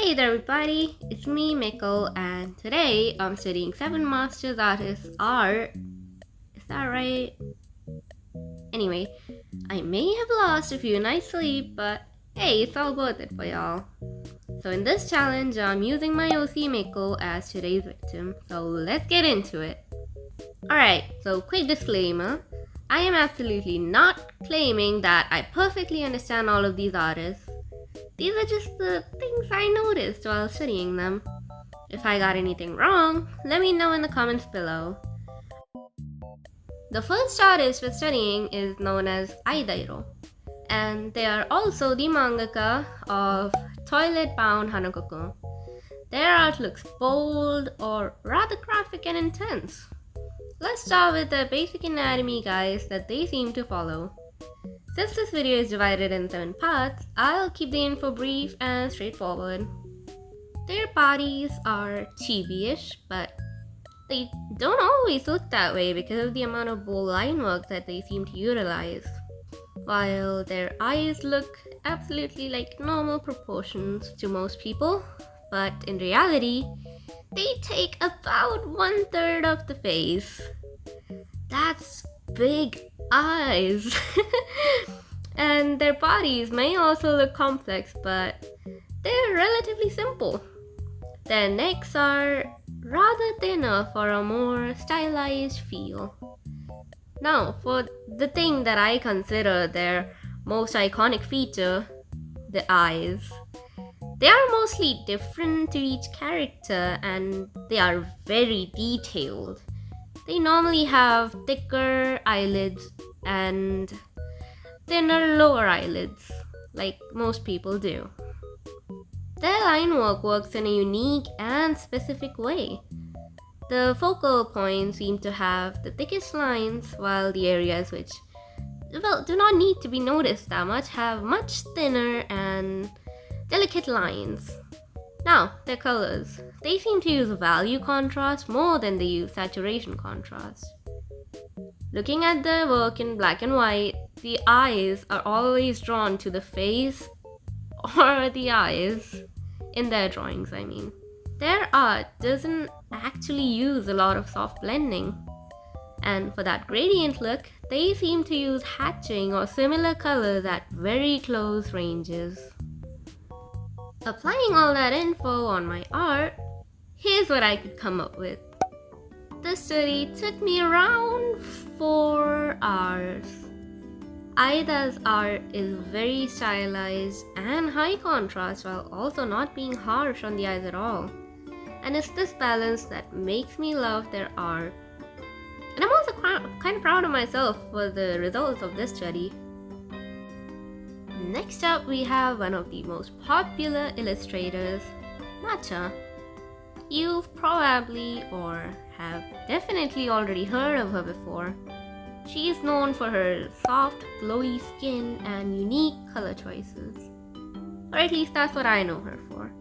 Hey there everybody, it's me Miko, and today I'm studying 7 Masters Artists art. Is that right? Anyway, I may have lost a few nights sleep, but hey, it's all worth it for y'all. So in this challenge, I'm using my OC Miko as today's victim, so let's get into it. Alright, so quick disclaimer, I am absolutely not claiming that I perfectly understand all of these artists. These are just the things I noticed while studying them. If I got anything wrong, let me know in the comments below. The first artist we're studying is known as Aidairo, and they are also the mangaka of Toilet Bound Hanakoku. Their art looks bold or rather graphic and intense. Let's start with the basic anatomy guides that they seem to follow. Since this video is divided in 7 parts, I'll keep the info brief and straightforward. Their bodies are chibi-ish, but they don't always look that way because of the amount of bold line work that they seem to utilize. While their eyes look absolutely like normal proportions to most people, but in reality, they take about 1/3 of the face. That's big eyes. And their bodies may also look complex, but they're relatively simple. Their necks are rather thinner for a more stylized feel. Now, for the thing that I consider their most iconic feature, the eyes. They are mostly different to each character and they are very detailed. They normally have thicker eyelids and thinner lower eyelids, like most people do. Their line work works in a unique and specific way. The focal points seem to have the thickest lines, while the areas which, do not need to be noticed that much have much thinner and delicate lines. Now, their colors. They seem to use value contrast more than they use saturation contrast. Looking at their work in black and white, the eyes are always drawn to the face or the eyes in their drawings, I mean. Their art doesn't actually use a lot of soft blending. And for that gradient look, they seem to use hatching or similar colors at very close ranges. Applying all that info on my art, here's what I could come up with. This study took me around 4 hours. Aida's art is very stylized and high contrast while also not being harsh on the eyes at all. And it's this balance that makes me love their art. And I'm also kind of proud of myself for the results of this study. Next up, we have one of the most popular illustrators, Matcha. You've probably or have definitely already heard of her before. She is known for her soft, glowy skin and unique color choices. Or at least that's what I know her for.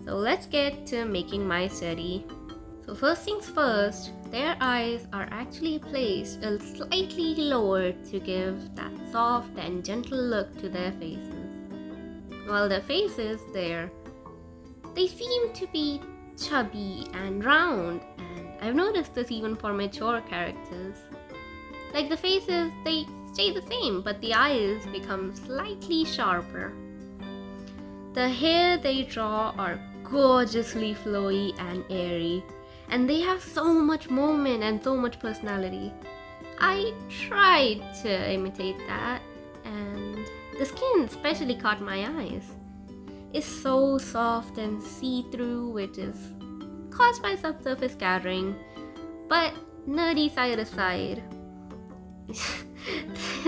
So let's get to making my study. So first things first, their eyes are actually placed a slightly lower to give that soft and gentle look to their faces. While their faces they seem to be chubby and round, and I've noticed this even for mature characters. Like the faces, they stay the same, but the eyes become slightly sharper. The hair they draw are gorgeously flowy and airy, and they have so much movement and so much personality. I tried to imitate that, and the skin especially caught my eyes. It's so soft and see-through, which is caused by subsurface scattering, but nerdy side aside,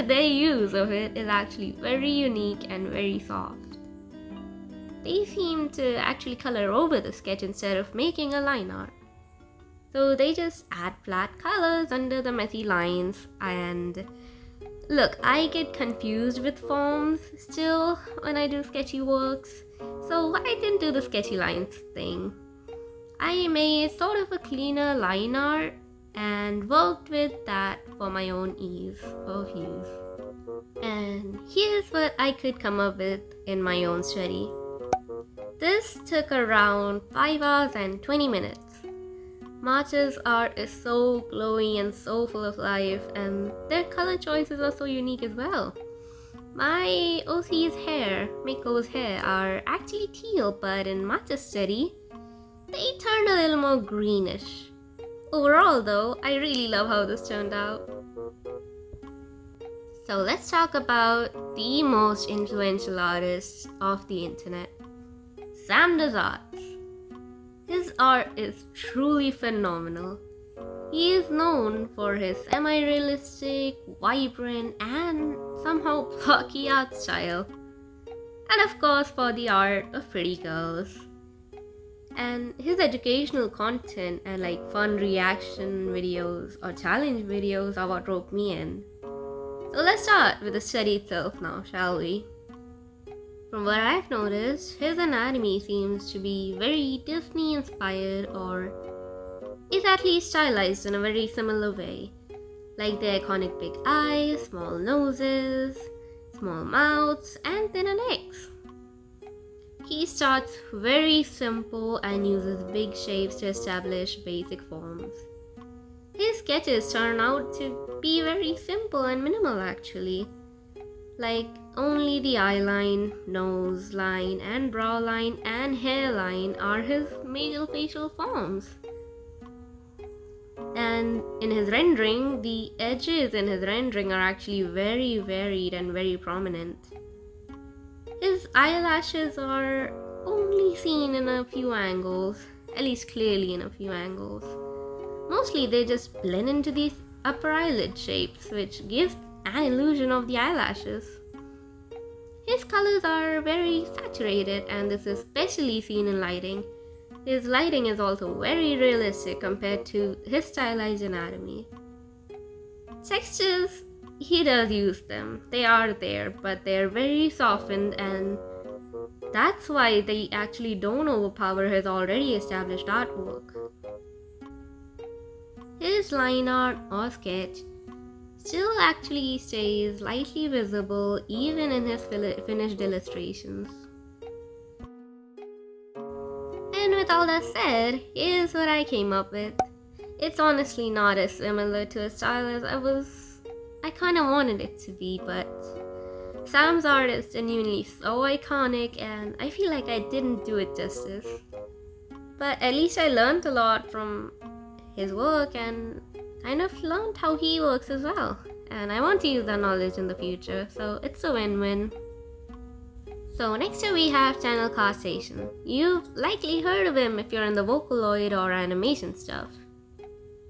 their use of it is actually very unique and very soft. They seem to actually color over the sketch instead of making a line art. So they just add flat colors under the messy lines, and look, I get confused with forms still when I do sketchy works, so I didn't do the sketchy lines thing. I made sort of a cleaner line art and worked with that for my own ease of use. And here's what I could come up with in my own study. This took around 5 hours and 20 minutes. Matcha's art is so glowy and so full of life, and their color choices are so unique as well. My OC's hair, Miko's hair, are actually teal, but in Matcha's study, they turned a little more greenish. Overall though, I really love how this turned out. So let's talk about the most influential artist of the internet, samdoesarts. His art is truly phenomenal. He is known for his semi-realistic, vibrant, and somehow plucky art style. And of course for the art of pretty girls. And his educational content and like fun reaction videos or challenge videos are what roped me in. So let's start with the study itself now, shall we? From what I've noticed, his anatomy seems to be very Disney inspired, or is at least stylized in a very similar way. Like the iconic big eyes, small noses, small mouths, and thinner necks. He starts very simple and uses big shapes to establish basic forms. His sketches turn out to be very simple and minimal actually. Like only the eyeline, nose line, and brow line and hairline are his major facial forms. And in his rendering, the edges in his rendering are actually very varied and very prominent. His eyelashes are only seen in a few angles, at least clearly in a few angles. Mostly they just blend into these upper eyelid shapes, which gives an illusion of the eyelashes. His colors are very saturated, and this is especially seen in lighting. His lighting is also very realistic compared to his stylized anatomy. Textures, he does use them. They are there, but they're very softened, and that's why they actually don't overpower his already established artwork. His line art or sketch still actually stays lightly visible even in his finished illustrations. And with all that said, here's what I came up with. It's honestly not as similar to his style as I kinda wanted it to be, but Sam's art is genuinely so iconic and I feel like I didn't do it justice. But at least I learned a lot from his work and kind of learned how he works as well. And I want to use that knowledge in the future, so it's a win-win. So next up we have channelcaststation. You've likely heard of him if you're in the Vocaloid or animation stuff.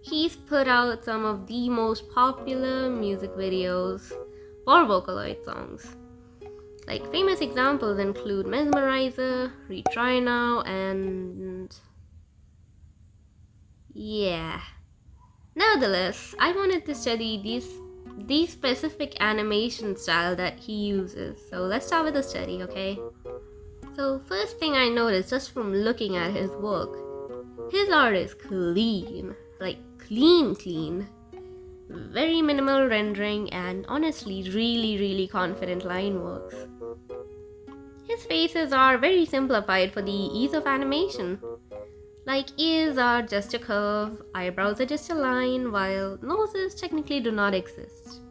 He's put out some of the most popular music videos for Vocaloid songs. Like famous examples include Mesmerizer, Retry Now, and yeah. Nevertheless, I wanted to study these specific animation style that he uses. So let's start with the study, okay? So first thing I noticed just from looking at his work, his art is clean. Like clean. Very minimal rendering and honestly really confident line works. His faces are very simplified for the ease of animation. Like ears are just a curve, eyebrows are just a line, while noses technically do not exist.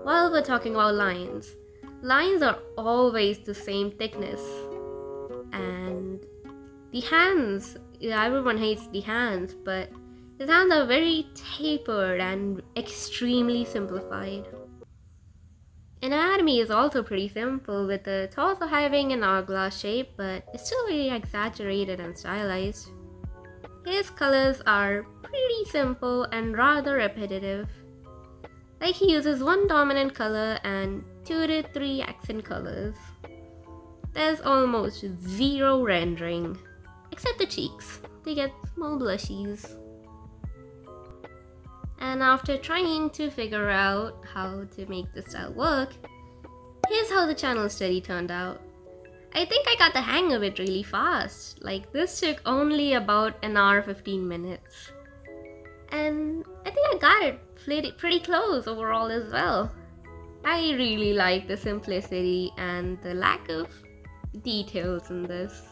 While we're talking about lines are always the same thickness. And the hands, everyone hates the hands, but his hands are very tapered and extremely simplified. Anatomy is also pretty simple, with the torso having an hourglass shape, but it's still very exaggerated and stylized. His colors are pretty simple and rather repetitive. Like he uses one dominant color and 2 to 3 accent colors. There's almost zero rendering, except the cheeks. They get small blushies. And after trying to figure out how to make the style work, here's how the channel study turned out. I think I got the hang of it really fast. Like this took only about an hour 15 minutes. And I think I got it pretty close overall as well. I really like the simplicity and the lack of details in this.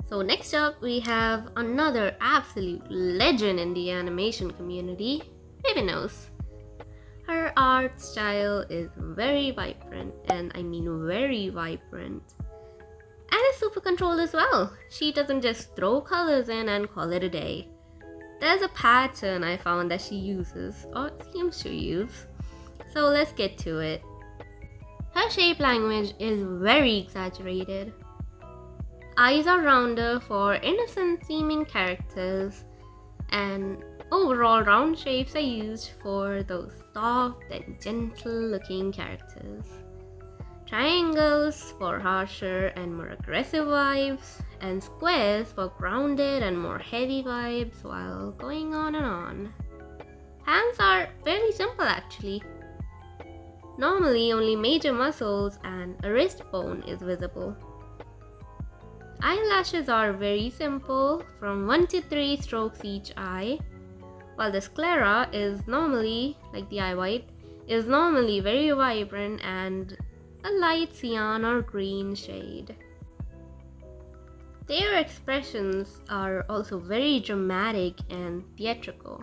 So next up we have another absolute legend in the animation community, Vivinos. Her art style is very vibrant, and I mean very vibrant. And is super controlled as well. She doesn't just throw colors in and call it a day. There's a pattern I found that she uses, or seems to use. So let's get to it. Her shape language is very exaggerated. Eyes are rounder for innocent seeming characters, and overall round shapes are used for those soft and gentle looking characters. Triangles for harsher and more aggressive vibes, and squares for grounded and more heavy vibes, while going on and on. Hands are fairly simple actually. Normally only major muscles and a wrist bone is visible. Eyelashes are very simple, from 1 to 3 strokes each eye, while the sclera is normally, like the eye white, is normally very vibrant and a light cyan or green shade. Their expressions are also very dramatic and theatrical.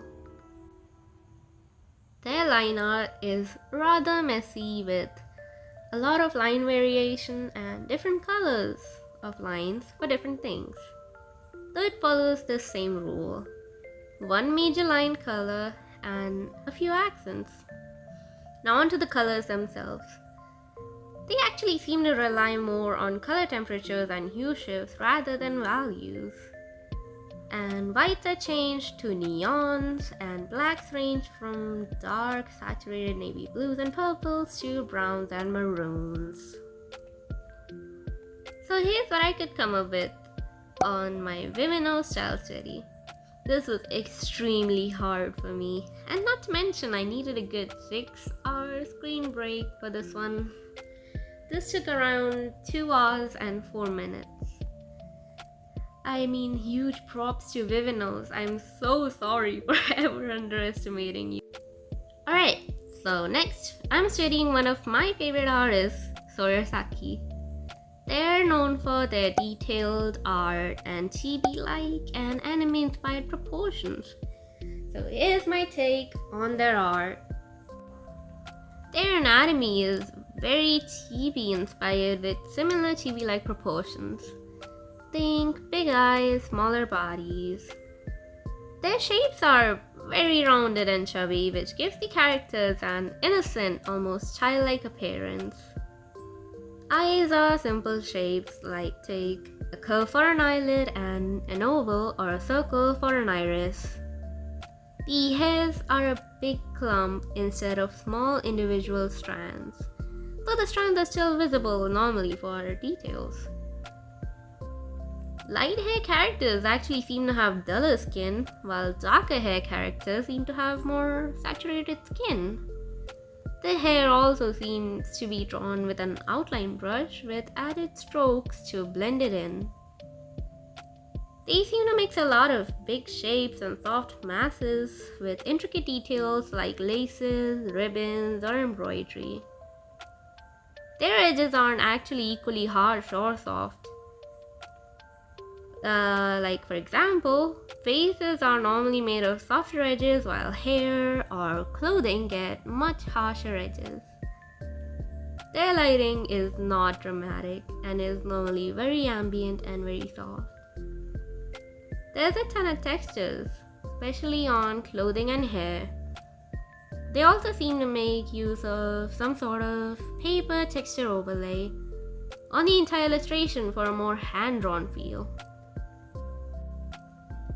Their line art is rather messy with a lot of line variation and different colors of lines for different things, though it follows the same rule: one major line color and a few accents. Now onto the colors themselves. They actually seem to rely more on color temperatures and hue shifts rather than values. And whites are changed to neons, and blacks range from dark saturated navy blues and purples to browns and maroons. So here's what I could come up with on my Vivino style study. This was extremely hard for me, and not to mention I needed a good 6-hour screen break for this one. This took around 2 hours and 4 minutes. I mean, huge props to Vivinos. I'm so sorry for ever underestimating you. Alright, so next I'm studying one of my favorite artists, Soresaki. They're known for their detailed art and chibi-like and anime-inspired proportions. So here's my take on their art. Their anatomy is very chibi-inspired with similar chibi-like proportions. Think big eyes, smaller bodies. Their shapes are very rounded and chubby, which gives the characters an innocent, almost childlike appearance. Eyes are simple shapes, like take a curve for an eyelid and an oval or a circle for an iris. The hairs are a big clump instead of small individual strands, though the strands are still visible normally for details. Light hair characters actually seem to have duller skin, while darker hair characters seem to have more saturated skin. The hair also seems to be drawn with an outline brush with added strokes to blend it in. They seem to mix a lot of big shapes and soft masses with intricate details like laces, ribbons, or embroidery. Their edges aren't actually equally harsh or soft. Like for example, faces are normally made of softer edges while hair or clothing get much harsher edges. Their lighting is not dramatic and is normally very ambient and very soft. There's a ton of textures, especially on clothing and hair. They also seem to make use of some sort of paper texture overlay on the entire illustration for a more hand-drawn feel.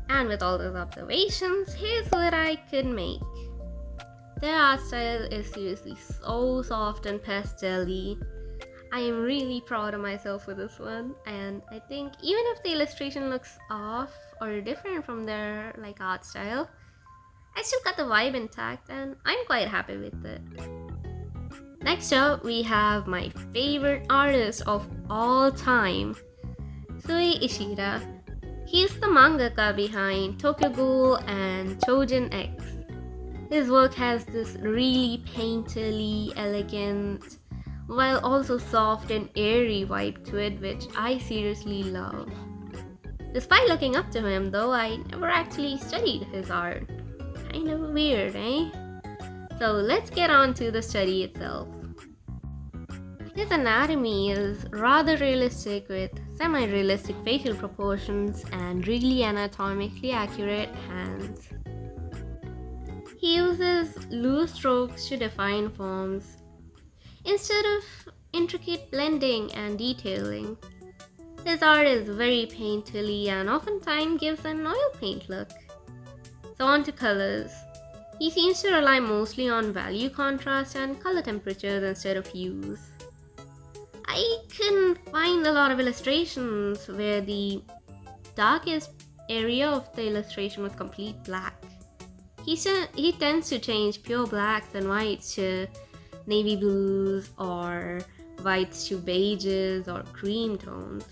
And with all those observations, here's what I could make. Their art style is seriously so soft and pastel-y. I am really proud of myself for this one, and I think even if the illustration looks off or different from their art style, I still got the vibe intact and I'm quite happy with it. Next up, we have my favorite artist of all time, Sui Ishida. He's the mangaka behind Tokyo Ghoul and Chojin X. His work has this really painterly, elegant, while also soft and airy vibe to it, which I seriously love. Despite looking up to him though, I never actually studied his art. Kind of weird, eh? So let's get on to the study itself. His anatomy is rather realistic with semi-realistic facial proportions and really anatomically accurate hands. He uses loose strokes to define forms instead of intricate blending and detailing. His art is very painterly and oftentimes gives an oil paint look. So on to colors. He seems to rely mostly on value contrast and color temperatures instead of hues. I can find a lot of illustrations where the darkest area of the illustration was complete black. He tends to change pure blacks and whites to navy blues or whites to beiges or cream tones.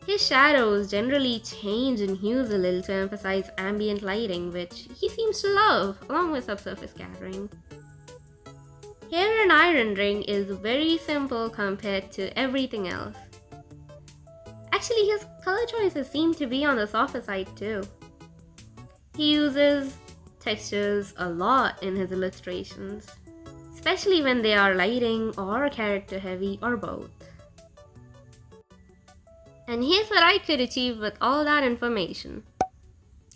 His shadows generally change in hues a little to emphasize ambient lighting, which he seems to love, along with subsurface scattering. Hair and eye rendering is very simple compared to everything else. Actually, his color choices seem to be on the softer side too. He uses textures a lot in his illustrations, especially when they are lighting or character heavy or both. And here's what I could achieve with all that information.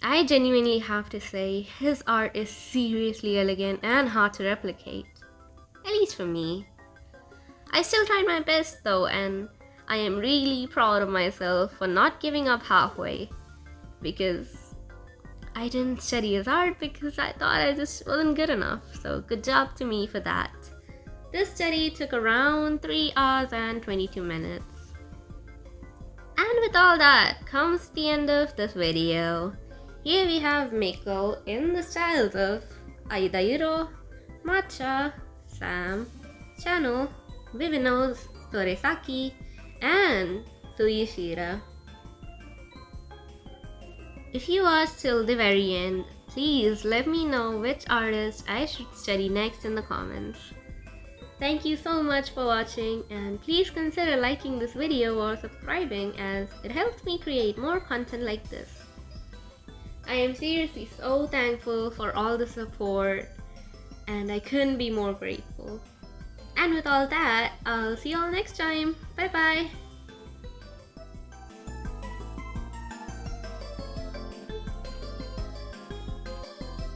I genuinely have to say, his art is seriously elegant and hard to replicate. At least for me. I still tried my best though, and I am really proud of myself for not giving up halfway. Because I didn't study his art because I thought I just wasn't good enough. So good job to me for that. This study took around 3 hours and 22 minutes. And with all that comes the end of this video. Here we have Miko in the styles of aidairo, matcha, sam, channel, vivinos, soresaki, and Sui Ishida. If you watched till the very end, please let me know which artist I should study next in the comments. Thank you so much for watching, and please consider liking this video or subscribing as it helps me create more content like this. I am seriously so thankful for all the support, and I couldn't be more grateful. And with all that, I'll see you all next time. Bye bye!